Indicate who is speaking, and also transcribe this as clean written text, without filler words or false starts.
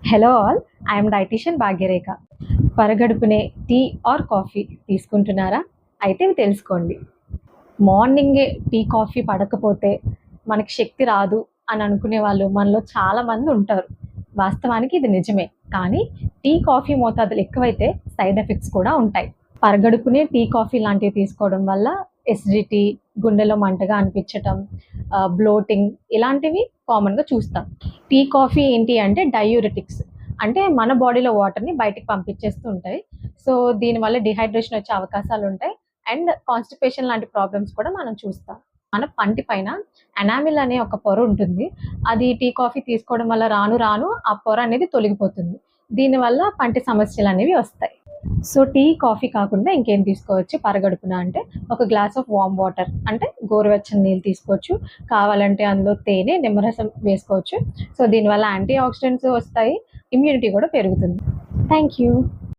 Speaker 1: Hello all, I am dietitian Bhagyarekha. పరగడుపునే tea or coffee తీసుకుంటున్నారా? అయితే ఇవి తెలుసుకోండి. మార్నింగే టీ కాఫీ పడకపోతే మనకి శక్తి రాదు అని అనుకునే వాళ్ళు మనలో చాలామంది ఉంటారు. వాస్తవానికి ఇది నిజమే. కానీ టీ కాఫీ మోతాదులు ఎక్కువైతే సైడ్ ఎఫెక్ట్స్ కూడా ఉంటాయి. పరగడుపునే టీ కాఫీ లాంటివి తీసుకోవడం వల్ల ఎసిడిటీ, గుండెలో మంటగా అనిపించటం, బ్లోటింగ్ ఇలాంటివి కామన్గా చూస్తాం. టీ కాఫీ ఏంటి అంటే డయూరెటిక్స్, అంటే మన బాడీలో వాటర్ని బయటికి పంపించేస్తూ ఉంటాయి. సో దీనివల్ల డిహైడ్రేషన్ వచ్చే అవకాశాలు ఉంటాయి అండ్ కాన్స్టిపేషన్ లాంటి ప్రాబ్లమ్స్ కూడా మనం చూస్తాం. మన పంటి పైన ఎనామిల్ అనే ఒక పొర ఉంటుంది. అది టీ కాఫీ తీసుకోవడం వల్ల రాను రాను ఆ పొర అనేది తొలగిపోతుంది. దీనివల్ల పంటి సమస్యలు అనేవి వస్తాయి. సో టీ కాఫీ కాకుండా ఇంకేం తీసుకోవచ్చు పరగడుపున అంటే ఒక గ్లాస్ ఆఫ్ వామ్ వాటర్, అంటే గోరువెచ్చని నీళ్ళు తీసుకోవచ్చు. కావాలంటే అందులో తేనె, నిమ్మరసం వేసుకోవచ్చు. సో దీనివల్ల యాంటీ ఆక్సిడెంట్స్ వస్తాయి, ఇమ్యూనిటీ కూడా పెరుగుతుంది. Thank you.